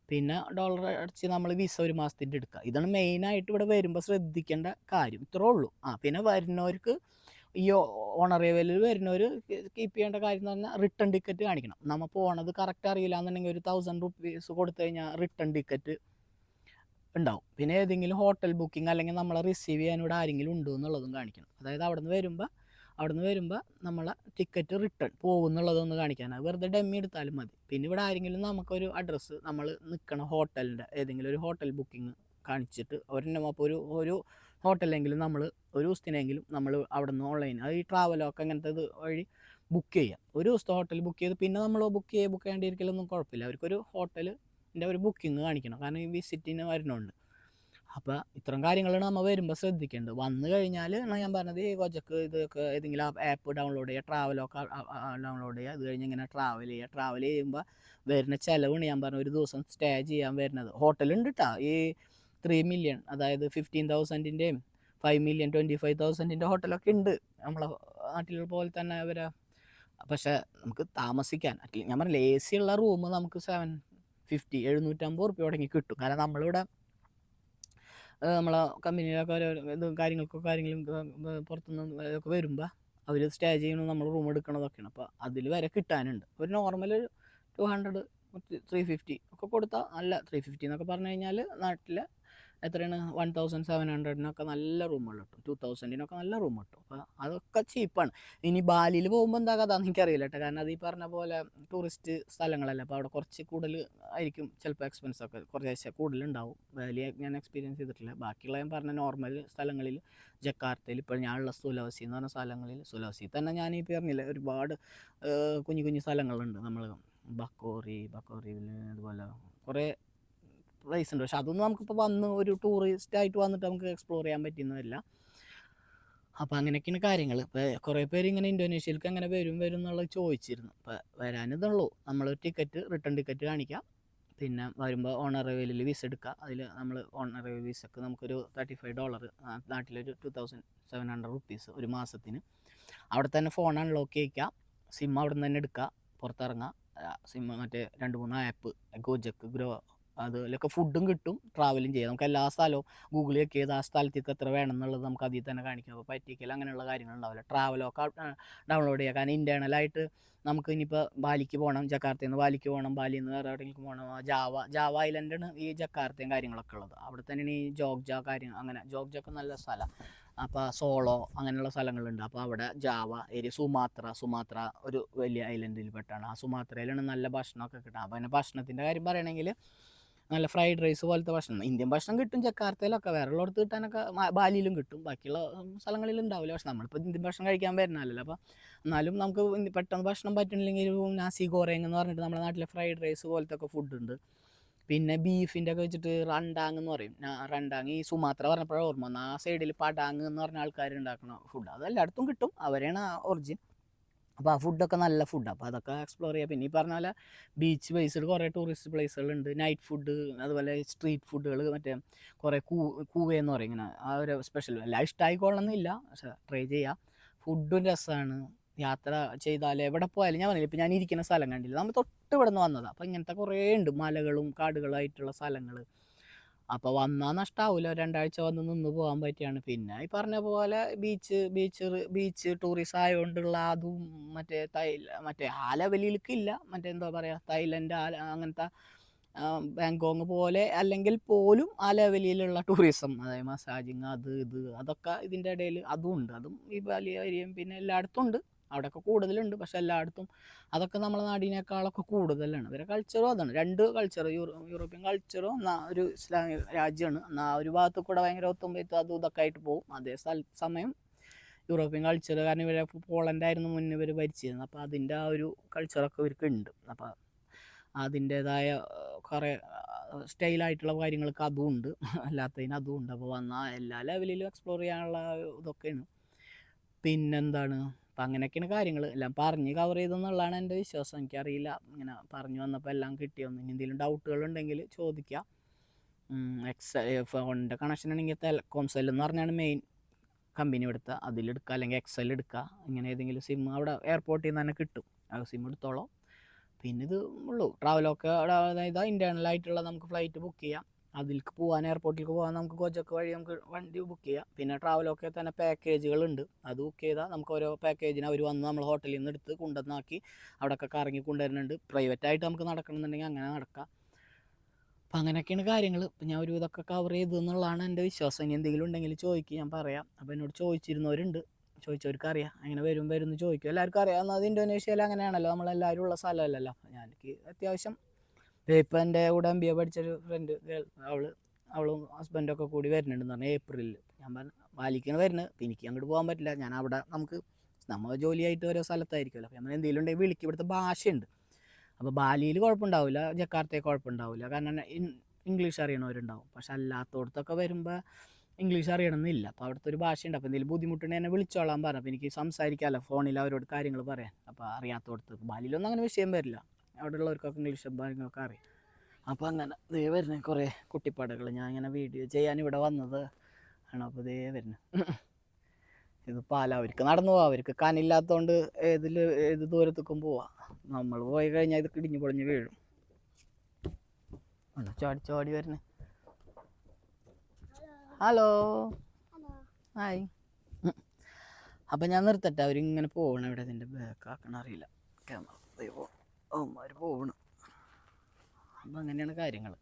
പിന്നെ $1 അടിച്ച് നമ്മൾ വിസ ഒരു മാസത്തിൻ്റെ എടുക്കുക. ഇതാണ് മെയിനായിട്ട് ഇവിടെ വരുമ്പോൾ ശ്രദ്ധിക്കേണ്ട കാര്യം. ഇത്രേ ഉള്ളൂ. പിന്നെ വരുന്നവർക്ക് ഈ ഓൺ അറൈവലിൽ വരുന്നവർ കീപ്പ് ചെയ്യേണ്ട കാര്യം എന്ന് പറഞ്ഞാൽ റിട്ടേൺ ടിക്കറ്റ് കാണിക്കണം. നമ്മൾ പോണത് കറക്റ്റ് അറിയില്ല എന്നുണ്ടെങ്കിൽ ഒരു 1000 rupees കൊടുത്തു കഴിഞ്ഞാൽ റിട്ടേൺ ടിക്കറ്റ് ഉണ്ടാവും. പിന്നെ ഏതെങ്കിലും ഹോട്ടൽ ബുക്കിംഗ് അല്ലെങ്കിൽ നമ്മളെ റിസീവ് ചെയ്യാൻ ഇവിടെ ആരെങ്കിലും ഉണ്ടോ എന്നുള്ളതും കാണിക്കണം. അതായത് അവിടെ നിന്ന് വരുമ്പോൾ അവിടെ നിന്ന് വരുമ്പോൾ നമ്മളെ ടിക്കറ്റ് റിട്ടേൺ പോകുന്നുള്ളതൊന്ന് കാണിക്കാനാണ്. വെറുതെ ഡമ്മി എടുത്താലും മതി. പിന്നെ ഇവിടെ ആരെങ്കിലും നമുക്കൊരു അഡ്രസ്സ് നമ്മൾ നിൽക്കണ ഹോട്ടലിൻ്റെ ഏതെങ്കിലും ഒരു ഹോട്ടൽ ബുക്കിംഗ് കാണിച്ചിട്ട് അപ്പോൾ ഒരു ഹോട്ടലെങ്കിലും നമ്മൾ ഒരു ദിവസത്തിനെങ്കിലും നമ്മൾ അവിടെ നിന്ന് ഓൺലൈൻ അത് ഈ ട്രാവലൊക്കെ അങ്ങനത്തെ ഇത് വഴി ബുക്ക് ചെയ്യാം. ഒരു ദിവസത്തെ ഹോട്ടൽ ബുക്ക് ചെയ്ത് പിന്നെ നമ്മൾ ബുക്ക് ചെയ്യേണ്ടിയിരിക്കലൊന്നും കുഴപ്പമില്ല. അവർക്കൊരു ഹോട്ടലിൻ്റെ ഒരു ബുക്കിംഗ് കാണിക്കണം, കാരണം ഈ വിസിറ്റിന് വരുന്നുണ്ട്. അപ്പോൾ ഇത്തരം കാര്യങ്ങളാണ് നമ്മൾ വരുമ്പോൾ ശ്രദ്ധിക്കേണ്ടത്. വന്നു കഴിഞ്ഞാൽ ഞാൻ പറഞ്ഞത് ഈ കൊച്ചക്ക് ഇതൊക്കെ ഏതെങ്കിലും ആപ്പ് ഡൗൺലോഡ് ചെയ്യുക, ട്രാവലൊക്കെ ഡൗൺലോഡ് ചെയ്യുക. അത് കഴിഞ്ഞ് ഇങ്ങനെ ട്രാവൽ ചെയ്യുമ്പോൾ വരുന്ന ചിലവാണ് ഞാൻ പറഞ്ഞത്. ഒരു ദിവസം സ്റ്റേ ചെയ്യാൻ വരുന്നത് ഹോട്ടലുണ്ട് കേട്ടോ. ഈ 3 മില്യൺ അതായത് 15,000-ൻ്റെയും 5 മില്യൺ 25,000-ൻ്റെ ഹോട്ടലൊക്കെ ഉണ്ട് നമ്മളെ നാട്ടിലുള്ള പോലെ തന്നെ അവരെ. പക്ഷേ നമുക്ക് താമസിക്കാൻ ഞാൻ പറഞ്ഞില്ല, AC ഉള്ള റൂം നമുക്ക് 750 തുടങ്ങി കിട്ടും. കാരണം നമ്മളിവിടെ നമ്മളെ കമ്പനിയിലൊക്കെ കാര്യങ്ങളും പുറത്തുനിന്ന് ഒക്കെ വരുമ്പോൾ അവർ സ്റ്റേ ചെയ്യണം, നമ്മൾ റൂം എടുക്കണതൊക്കെയാണ്. അപ്പോൾ അതിൽ വരെ കിട്ടാനുണ്ട്. ഒരു നോർമൽ 200 350 ഒക്കെ കൊടുത്താൽ നല്ല 350 എന്നൊക്കെ പറഞ്ഞു കഴിഞ്ഞാൽ നാട്ടിൽ എത്രയാണ് 1700-നൊക്കെ നല്ല റൂമുകൾ കിട്ടും, 2000-നൊക്കെ നല്ല റൂം കിട്ടും. അപ്പോൾ അതൊക്കെ ചീപ്പാണ്. ഇനി ബാലിയിൽ പോകുമ്പോൾ എന്താ കഥ എന്ന് എനിക്കറിയില്ല കേട്ടോ, കാരണം അത് ഈ പറഞ്ഞ പോലെ ടൂറിസ്റ്റ് സ്ഥലങ്ങളല്ല. അപ്പോൾ അവിടെ കുറച്ച് കൂടുതൽ ആയിരിക്കും ചിലപ്പോൾ എക്സ്പെൻസൊക്കെ കുറച്ച് കൂടുതലുണ്ടാവും. ബാലി ഞാൻ എക്സ്പീരിയൻസ് ചെയ്തിട്ടില്ല. ബാക്കിയുള്ള ഞാൻ പറഞ്ഞ നോർമൽ സ്ഥലങ്ങളിൽ ജക്കാർത്തയിൽ ഇപ്പോൾ ഞാനുള്ള സുലവസി എന്ന് പറഞ്ഞ സ്ഥലങ്ങളിൽ, സുലവസി തന്നെ ഞാൻ ഈ പറഞ്ഞില്ല ഒരുപാട് കുഞ്ഞു കുഞ്ഞു സ്ഥലങ്ങളുണ്ട്. നമ്മൾ ബക്കോറിയിൽ അതുപോലെ കുറേ പ്ലേസ് ഉണ്ട്. പക്ഷെ അതൊന്നും നമുക്കിപ്പോൾ വന്ന് ഒരു ടൂറിസ്റ്റായിട്ട് വന്നിട്ട് നമുക്ക് എക്സ്പ്ലോർ ചെയ്യാൻ പറ്റുന്നതല്ല. അപ്പോൾ അങ്ങനെയൊക്കെയാണ് കാര്യങ്ങൾ. ഇപ്പോൾ കുറേ പേര് ഇങ്ങനെ ഇന്തോനേഷ്യയിലേക്ക് അങ്ങനെ വരും എന്നുള്ളത് ചോദിച്ചിരുന്നു. അപ്പോൾ വരാനിതുള്ളൂ. നമ്മൾ റിട്ടേൺ ടിക്കറ്റ് കാണിക്കാം. പിന്നെ വരുമ്പോൾ ഓൺ അറൈവലിൽ വിസ എടുക്കുക. അതിൽ നമ്മൾ ഓൺ അറൈവൽ വിസക്ക് നമുക്കൊരു $35, നാട്ടിലൊരു 2700 റുപ്പീസ് ഒരു മാസത്തിന്. അവിടെ തന്നെ ഫോൺ അൺലോക്ക് ചെയ്യിക്കുക, സിം അവിടെ നിന്ന് തന്നെ എടുക്കുക, പുറത്തിറങ്ങുക. സിം മറ്റേ 2-3 ആപ്പ് ഗോജക്ക്, ഗ്രോ, അതിലൊക്കെ ഫുഡും കിട്ടും, ട്രാവലും ചെയ്യാം. നമുക്ക് എല്ലാ സ്ഥലവും ഗൂഗിൾ ചെക്ക് ചെയ്ത് ആ സ്ഥലത്തേക്ക് എത്ര വേണം എന്നുള്ളത് നമുക്ക് അതിൽ തന്നെ കാണിക്കാം. അപ്പോൾ പറ്റിക്കൽ അങ്ങനെയുള്ള കാര്യങ്ങളുണ്ടാവില്ല. ട്രാവലൊക്കെ ഡൗൺലോഡ് ചെയ്യുക. കാരണം ഇൻറ്റേർണലായിട്ട് നമുക്ക് ഇനിയിപ്പോൾ ബാലിക്ക് പോകണം, ജക്കാർത്തയിൽ നിന്ന് ബാലിക്ക് പോകണം, ബാലിയിൽ നിന്ന് വേറെ എവിടെയെങ്കിലും പോകണം. ജാവ ഐലൻഡാണ് ഈ ജക്കാർത്തയും കാര്യങ്ങളൊക്കെ ഉള്ളത്. അവിടെ തന്നെയാണ് ഈ ജോഗ്ജ അങ്ങനെ ജോഗ്ജൊക്കെ നല്ല സ്ഥലം. അപ്പോൾ സോളോ അങ്ങനെയുള്ള സ്ഥലങ്ങളുണ്ട്. അപ്പോൾ അവിടെ ജാവ ഏരിയ, സുമാത്ര ഒരു വലിയ ഐലൻഡിൽ പെട്ടാണ്. ആ സുമാത്രയിലാണ് നല്ല ഭക്ഷണമൊക്കെ കിട്ടുക. അപ്പോൾ അതിന് ഭക്ഷണത്തിൻ്റെ കാര്യം പറയണമെങ്കിൽ നല്ല ഫ്രൈഡ് റൈസ് പോലത്തെ ഭക്ഷണം, ഇന്ത്യൻ ഭക്ഷണം കിട്ടും ജക്കാർത്തയിലൊക്കെ. വേറെ ഉള്ളിടത്ത് കിട്ടാനൊക്കെ ബാലിയിലും കിട്ടും, ബാക്കിയുള്ള സ്ഥലങ്ങളിൽ ഉണ്ടാവില്ല. പക്ഷെ നമ്മളിപ്പോൾ ഇന്ത്യൻ ഭക്ഷണം കഴിക്കാൻ വരുന്നതല്ലോ. അപ്പോൾ എന്നാലും നമുക്ക് പെട്ടെന്ന് ഭക്ഷണം പറ്റണില്ലെങ്കിൽ നാസി ഗോറേങ് എന്ന് പറഞ്ഞിട്ട് നമ്മുടെ നാട്ടിലെ ഫ്രൈഡ് റൈസ് പോലത്തെ ഒക്കെ ഫുഡുണ്ട്. പിന്നെ ബീഫിൻ്റെ ഒക്കെ വെച്ചിട്ട് റണ്ടാങ് എന്ന് പറയും. റണ്ടാങ് ഈ സുമാത്ര പറഞ്ഞപ്പോഴാണ് ഓർമ്മ വന്നത്. ആ സൈഡിൽ പടാങ് എന്ന് പറഞ്ഞ ആൾക്കാർ ഉണ്ടാക്കുന്ന ഫുഡ് അത് എല്ലായിടത്തും കിട്ടും, അവരാണ് ഒറിജിൻ. അപ്പോൾ ആ ഫുഡൊക്കെ നല്ല ഫുഡാണ്. അപ്പോൾ അതൊക്കെ എക്സ്പ്ലോർ ചെയ്യുക. പിന്നെ ഈ പറഞ്ഞ പോലെ ബീച്ച് ബേസ്ഡ് കുറേ ടൂറിസ്റ്റ് പ്ലേസുകളുണ്ട്. നൈറ്റ് ഫുഡ്, അതുപോലെ സ്ട്രീറ്റ് ഫുഡുകൾ, മറ്റേ കുറേ കൂവയെന്ന് പറയും ഇങ്ങനെ. ആ ഒരു സ്പെഷ്യൽ എല്ലാം ഇഷ്ടമായിക്കൊള്ളണമെന്നില്ല, പക്ഷേ ട്രൈ ചെയ്യുക. ഫുഡും രസമാണ്. യാത്ര ചെയ്താൽ എവിടെ പോയാലും ഞാൻ പറഞ്ഞില്ല, ഇപ്പോൾ ഞാൻ ഇരിക്കുന്ന സ്ഥലം കണ്ടില്ല, നമ്മൾ തൊട്ട് ഇവിടെ നിന്ന് വന്നതാണ്. അപ്പോൾ ഇങ്ങനത്തെ കുറേ ഉണ്ട് മലകളും കാടുകളായിട്ടുള്ള സ്ഥലങ്ങൾ. അപ്പോൾ വന്നാൽ നഷ്ടമാവില്ല, 2 ആഴ്ച വന്ന് നിന്ന് പോകാൻ പറ്റിയാണ്. പിന്നെ ഈ പറഞ്ഞ പോലെ ബീച്ച് ടൂറിസം ആയതുകൊണ്ടുള്ള അതും മറ്റേ ആ ലെവലിലേക്കില്ല. മറ്റേ എന്താ പറയുക, തായ്ലൻഡ് അങ്ങനത്തെ ബാങ്കോങ് പോലെ അല്ലെങ്കിൽ പോലും ആ ലെവലിലുള്ള ടൂറിസം, അതായത് മസാജിങ് അതൊക്കെ ഇതിൻ്റെ ഇടയിൽ അതും ഉണ്ട്. അതും ഈ വലിയ ഏരിയയും പിന്നെ എല്ലായിടത്തും ഉണ്ട്. അവിടെയൊക്കെ കൂടുതലുണ്ട്, പക്ഷെ എല്ലായിടത്തും അതൊക്കെ നമ്മളെ നാടിനേക്കാളൊക്കെ കൂടുതലാണ്. ഇവരെ കൾച്ചറും അതാണ്. 2 കൾച്ചർ, യൂറോപ്യൻ കൾച്ചറും ഒരു ഇസ്ലാമിക് രാജ്യമാണ്. എന്നാൽ ഒരു ഭാഗത്ത് കൂടെ ഭയങ്കര ഒത്തുമ്പെയ്ത്തും അതും ഇതൊക്കെ ആയിട്ട് പോകും. അതേ സമയം യൂറോപ്യൻ കൾച്ചർ, കാരണം ഇവരെ പോളണ്ടായിരുന്നു മുന്നേ ഇവർ ഭരിച്ചിരുന്നത്. അപ്പോൾ അതിൻ്റെ ആ ഒരു കൾച്ചറൊക്കെ ഇവർക്ക് ഉണ്ട്. അപ്പോൾ അതിൻ്റേതായ കുറേ സ്റ്റൈലായിട്ടുള്ള കാര്യങ്ങൾക്ക് അതും ഉണ്ട്, അല്ലാത്തതിന് അതും ഉണ്ട്. അപ്പോൾ വന്നാൽ എല്ലാ ലെവലിലും എക്സ്പ്ലോർ ചെയ്യാനുള്ള ഇതൊക്കെയാണ്. പിന്നെന്താണ്, അപ്പം അങ്ങനെയൊക്കെയാണ് കാര്യങ്ങൾ. എല്ലാം പറഞ്ഞ് കവർ ചെയ്തെന്നുള്ളതാണ് എൻ്റെ വിശ്വാസം. എനിക്കറിയില്ല, ഇങ്ങനെ പറഞ്ഞു വന്നപ്പോൾ എല്ലാം കിട്ടിയൊന്നും. ഇനി എന്തെങ്കിലും ഡൗട്ടുകൾ ഉണ്ടെങ്കിൽ ചോദിക്കുക. ഫോണിൻ്റെ കണക്ഷൻ ആണെങ്കിൽ ടെലകോംസെൽ എന്ന് പറഞ്ഞാണ് മെയിൻ കമ്പനി എടുക്കുക, അതിലെടുക്കുക, അല്ലെങ്കിൽ എക്സൽ എടുക്കുക. ഇങ്ങനെ ഏതെങ്കിലും സിം അവിടെ എയർപോർട്ടിൽ നിന്ന് തന്നെ കിട്ടും, ആ സിം എടുത്തോളാം. പിന്നെ ഇത് ഉള്ളൂ ട്രാവലൊക്കെ. അതായത് ഇൻറ്റേർണലായിട്ടുള്ള നമുക്ക് ഫ്ലൈറ്റ് ബുക്ക് ചെയ്യാം, അതിലേക്ക് പോകാൻ എയർപോർട്ടിലേക്ക് പോകാൻ നമുക്ക് ഗോജക്ക് വഴി നമുക്ക് വണ്ടി ബുക്ക് ചെയ്യാം. പിന്നെ ട്രാവലൊക്കെ തന്നെ പാക്കേജുകളുണ്ട്, അത് ബുക്ക് ചെയ്താൽ നമുക്ക് ഓരോ പാക്കേജിന് അവർ വന്ന് നമ്മൾ ഹോട്ടലിൽ നിന്ന് എടുത്ത് കൊണ്ടുവന്നാക്കി അവിടെയൊക്കെ കറങ്ങി കൊണ്ടുവരുന്നുണ്ട്. പ്രൈവറ്റായിട്ട് നമുക്ക് നടക്കണമെന്നുണ്ടെങ്കിൽ അങ്ങനെ നടക്കാം. അപ്പം അങ്ങനെയൊക്കെയാണ് കാര്യങ്ങൾ. ഇപ്പം ഞാൻ ഒരു ഇതൊക്കെ കവർ ചെയ്തു എന്നുള്ളതാണ് എൻ്റെ വിശ്വാസം. ഇനി എന്തെങ്കിലും ഉണ്ടെങ്കിൽ ചോദിക്കുക, ഞാൻ പറയാം. അപ്പോൾ എന്നോട് ചോദിച്ചിരുന്നവരുണ്ട് ചോദിച്ചവർക്ക് അറിയാം, അങ്ങനെ വരും എന്ന് ചോദിക്കും. എല്ലാവർക്കും അറിയാം. എന്നാൽ ഇന്തോനേഷ്യയിൽ അങ്ങനെയാണല്ലോ, നമ്മളെല്ലാവരും ഉള്ള സ്ഥലമല്ലല്ലോ. എനിക്ക് അത്യാവശ്യം ഇപ്പം എൻ്റെ കൂടെ MBA പഠിച്ചൊരു ഫ്രണ്ട് അവളും ഹസ്ബൻഡൊക്കെ കൂടി വരുന്നുണ്ടെന്ന് പറഞ്ഞാൽ ഏപ്രിലിൽ. ഞാൻ പറഞ്ഞു ബാലിക്കാണ് വരുന്നത്, എനിക്ക് അങ്ങോട്ട് പോകാൻ പറ്റില്ല, ഞാൻ അവിടെ നമ്മൾ ജോലിയായിട്ട് ഓരോ സ്ഥലത്തായിരിക്കുമല്ലോ. അപ്പം നമ്മൾ എന്തെങ്കിലും ഉണ്ടെങ്കിൽ വിളിക്കും. ഇവിടുത്തെ ഭാഷയുണ്ട്. അപ്പോൾ ബാലിയിൽ കുഴപ്പമുണ്ടാവില്ല, ജക്കാർത്തയിൽ കുഴപ്പമുണ്ടാവില്ല, കാരണം ഇംഗ്ലീഷ് അറിയണവരുണ്ടാവും. പക്ഷെ അല്ലാത്തടത്തൊക്കെ വരുമ്പോൾ ഇംഗ്ലീഷ് അറിയണമെന്നില്ല. അപ്പോൾ അവിടുത്തെ ഒരു ഭാഷയുണ്ട്. അപ്പോൾ എന്തെങ്കിലും ബുദ്ധിമുട്ടുണ്ടെങ്കിൽ എന്നെ വിളിച്ചോളാൻ പറഞ്ഞു. അപ്പോൾ എനിക്ക് സംസാരിക്കാമല്ലോ ഫോണിൽ അവരോട് കാര്യങ്ങൾ പറയാൻ. അപ്പോൾ അറിയാത്തടത്ത് ബാലിയിലൊന്നും അങ്ങനെ വിഷയം വരില്ല, അവിടെ ഉള്ളവർക്കൊക്കെ ഇംഗ്ലീഷും കാര്യങ്ങളൊക്കെ അറിയാം. അപ്പോൾ അങ്ങനെ ദേ വരുന്ന കുറേ കുട്ടിപ്പാടുകൾ ഞാൻ ഇങ്ങനെ വീഡിയോ ചെയ്യാൻ ഇവിടെ വന്നത് ആണ്. അപ്പോൾ ദേ വരുന്നു. ഇത് അവർക്ക് നടന്നു പോവാം, അവർക്ക് കനില്ലാത്തതുകൊണ്ട് ഏത് ദൂരത്തേക്കും പോവാം. നമ്മൾ പോയി കഴിഞ്ഞാൽ ഇത് കിടിഞ്ഞു പൊളിഞ്ഞ് വീഴും. ചാടി വരുന്നേ. Hello, hi. അപ്പം ഞാൻ നിർത്തട്ടെ, അവരിങ്ങനെ പോകണം. ഇവിടെ ഇതിൻ്റെ ബാക്കാക്കണം അറിയില്ല ക്യാമറ. അവന്മാർ പോകണം. അപ്പം അങ്ങനെയാണ് കാര്യങ്ങൾ.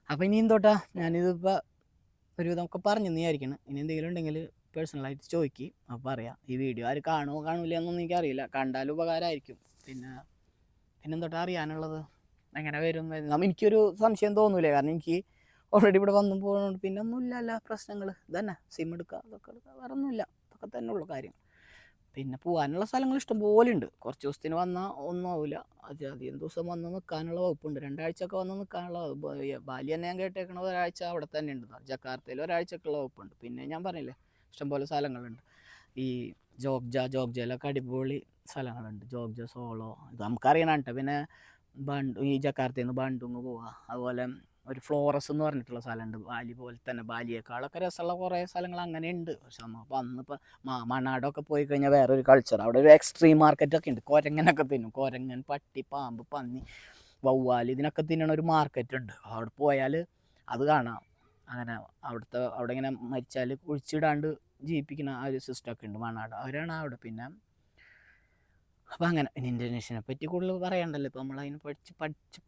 അപ്പം ഇനി എന്തോട്ടാ, ഞാനിതിപ്പോൾ ഒരുവിധമൊക്കെ പറഞ്ഞു വിചാരിക്കണം. ഇനി എന്തെങ്കിലും ഉണ്ടെങ്കിൽ പേഴ്സണലായിട്ട് ചോദിക്കും, അപ്പോൾ പറയാം. ഈ വീഡിയോ ആര് കാണില്ല എന്നൊന്നും എനിക്കറിയില്ല, കണ്ടാലും ഉപകാരമായിരിക്കും. പിന്നെന്തോട്ടാ അറിയാനുള്ളത്, എങ്ങനെ വരും എനിക്കൊരു സംശയം തോന്നൂലേ, കാരണം എനിക്ക് ഓൾറെഡി ഇവിടെ വന്നു പോകുന്നുണ്ട്. പിന്നെ ഒന്നുമില്ല പ്രശ്നങ്ങൾ ഇതന്നെ, സിം എടുക്കുക, അതൊക്കെ വേറെ ഒന്നുമില്ല, അതൊക്കെ തന്നെ ഉള്ളു കാര്യം. പിന്നെ പോകാനുള്ള സ്ഥലങ്ങൾ ഇഷ്ടംപോലെ ഉണ്ട്. കുറച്ച് ദിവസത്തിന് വന്നാൽ ഒന്നും ആവില്ല, അധികം ദിവസം വന്ന് നിൽക്കാനുള്ള വകുപ്പുണ്ട്. 2 ആഴ്ചയൊക്കെ വന്ന് നിൽക്കാനുള്ള ബാലി തന്നെ ഞാൻ കേട്ടേക്കണത് ഒരാഴ്ച അവിടെ തന്നെ ഉണ്ട്. ജക്കാർത്തയിൽ ഒരാഴ്ചക്കുള്ള വകുപ്പുണ്ട്. പിന്നെ ഞാൻ പറഞ്ഞില്ലേ ഇഷ്ടംപോലെ സ്ഥലങ്ങളുണ്ട്. ഈ ജോഗ്ജയിലൊക്കെ അടിപൊളി സ്ഥലങ്ങളുണ്ട്. ജോഗ്ജ, സോളോ, ഇത് നമുക്കറിയണം കേട്ടോ. പിന്നെ ഈ ജക്കാർത്തയിൽ നിന്ന് ബണ്ടുങ് പോവുക. അതുപോലെ ഒരു ഫ്ലോറസ് എന്ന് പറഞ്ഞിട്ടുള്ള സ്ഥലമുണ്ട്, ബാലി പോലെ തന്നെ, ബാലിയേക്കാളൊക്കെ രസമുള്ള കുറേ സ്ഥലങ്ങൾ അങ്ങനെ ഉണ്ട്. പക്ഷെ നമ്മളിപ്പോൾ അന്നിപ്പോൾ മണാടൊക്കെ പോയി കഴിഞ്ഞാൽ വേറൊരു കൾച്ചർ. അവിടെ ഒരു എക്സ്ട്രീം മാർക്കറ്റൊക്കെ ഉണ്ട്. കുരങ്ങനൊക്കെ തിന്നും, കുരങ്ങൻ, പട്ടി, പാമ്പ്, പന്നി, വവ്വാൽ, ഇതിനൊക്കെ തിന്നണ ഒരു മാർക്കറ്റ് ഉണ്ട്. അവിടെ പോയാൽ അത് കാണാം. അങ്ങനെ അവിടെ ഇങ്ങനെ മരിച്ചാൽ കുഴിച്ചിടാണ്ട് ജീവിപ്പിക്കുന്ന ആ ഒരു സിസ്റ്റമൊക്കെ ഉണ്ട് മണാട്, അവരാണ് അവിടെ. പിന്നെ അപ്പോൾ അങ്ങനെ പിന്നെ ഇന്തോനേഷ്യനെ പറ്റി കൂടുതൽ പറയണ്ടല്ലോ, ഇപ്പോൾ നമ്മളതിനെ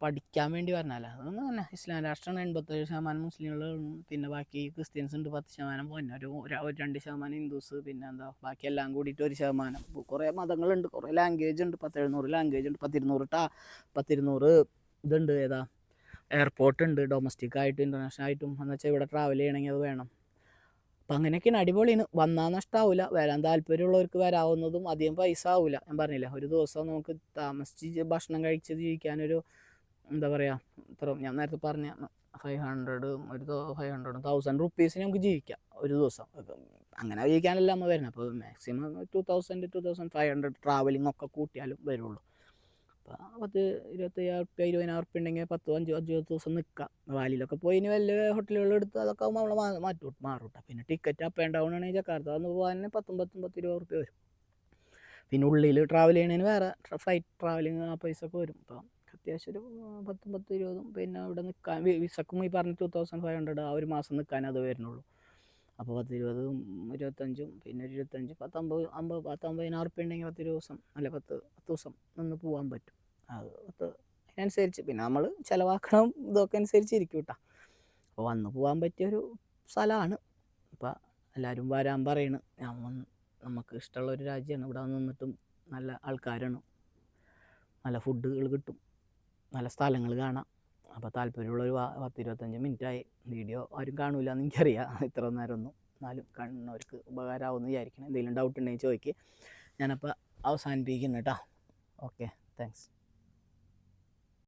പഠിക്കാൻ വേണ്ടി പറഞ്ഞാൽ അതൊന്നും തന്നെ. ഇസ്ലാം രാഷ്ട്രമാണ്, 87% മുസ്ലിങ്ങളും, പിന്നെ ബാക്കി ക്രിസ്ത്യൻസ് ഉണ്ട് 10%, പിന്നെ ഒരു 2% ഹിന്ദുസ്, പിന്നെ എന്താ ബാക്കി എല്ലാം കൂടിയിട്ട് 1%. കുറേ മതങ്ങളുണ്ട്, കുറേ ലാംഗ്വേജ് ഉണ്ട്, 1700 ലാംഗ്വേജ് ഉണ്ട്, 1200 ഇതുണ്ട്. ഏതാ എയർപോർട്ട് ഉണ്ട്, ഡൊമസ്റ്റിക് ആയിട്ടും ഇൻ്റർനാഷണൽ ആയിട്ടും. എന്ന് വെച്ചാൽ ഇവിടെ ട്രാവൽ ചെയ്യണമെങ്കിൽ അത് വേണം. അപ്പം അങ്ങനെയൊക്കെയാണ്. അടിപൊളിയാണ്, വന്നാൽ നഷ്ടമാവില്ല. വരാൻ താല്പര്യമുള്ളവർക്ക് വരാവുന്നതും, അധികം പൈസ ആവില്ല. ഞാൻ പറഞ്ഞില്ല, ഒരു ദിവസം നമുക്ക് താമസിച്ച് ഭക്ഷണം കഴിച്ച് ജീവിക്കാനൊരു എന്താ പറയുക, ഞാൻ നേരത്തെ പറഞ്ഞ 1000 റുപ്പീസിന് നമുക്ക് ജീവിക്കാം ഒരു ദിവസം. അങ്ങനെ ജീവിക്കാനല്ല നമ്മൾ വരുന്നത്. അപ്പോൾ മാക്സിമം 2000-2500 ട്രാവലിംഗ് ഒക്കെ കൂട്ടിയാലും വരുള്ളൂ. അപ്പോൾ 20,000 ഉറുപ്പ്യ ഉണ്ടെങ്കിൽ 10-5 ദിവസം നിൽക്കാം. വാലിയിലൊക്കെ പോയി ഇനി വലിയ ഹോട്ടലുകളെടുത്ത് അതൊക്കെ ആകുമ്പോൾ നമ്മൾ മാറൂട്ടാ. പിന്നെ ടിക്കറ്റ് അപ്പ് ആൻഡ് ഡൗൺ ആണെങ്കിൽ ജക്കാർത്ത വന്ന് പോകാൻ 10-20 ഉറുപ്പ്യ വരും. പിന്നെ ഉള്ളിൽ ട്രാവൽ ചെയ്യണതിന് വേറെ ഫ്ലൈറ്റ് ട്രാവലിങ് ആ പൈസ ഒക്കെ വരും. അപ്പോൾ അത്യാവശ്യം ഒരു 10-20. പിന്നെ ഇവിടെ നിൽക്കാൻ വിസക്കും ഈ പറഞ്ഞ 2500 ആ ഒരു മാസം നിൽക്കാൻ അത് വരുന്നുള്ളൂ. അപ്പോൾ 10-20, 25, പിന്നെ ഒരു 25, 50,000 ഉറുപ്പ്യ ഉണ്ടെങ്കിൽ 10 ദിവസം അല്ല 10 ദിവസം നിന്ന് പോകാൻ പറ്റും. അത് അതിനനുസരിച്ച് പിന്നെ നമ്മൾ ചിലവാക്കണം, ഇതൊക്കെ അനുസരിച്ചിരിക്കും കേട്ടോ. അപ്പോൾ വന്ന് പോകാൻ പറ്റിയൊരു സ്ഥലമാണ്. അപ്പോൾ എല്ലാവരും വരാൻ പറയണ്. നമുക്ക് ഇഷ്ടമുള്ളൊരു രാജ്യമാണ്. ഇവിടെ നിന്നിട്ടും നല്ല ആൾക്കാരാണ്, നല്ല ഫുഡുകൾ കിട്ടും, നല്ല സ്ഥലങ്ങൾ കാണാം. അപ്പോൾ താല്പര്യമുള്ളൊരു 10-25 മിനിറ്റായി. വീഡിയോ ആരും കാണില്ല എന്ന് എനിക്കറിയാം, ഇത്ര നേരമൊന്നും. എന്നാലും കാണുന്നവർക്ക് ഉപകാരമാവുമെന്ന് വിചാരിക്കണം. എന്തെങ്കിലും ഡൗട്ട് ഉണ്ടെങ്കിൽ ചോദിക്കുക. ഞാനപ്പോൾ അവസാനിപ്പിക്കുന്നു കേട്ടോ. Okay, thanks.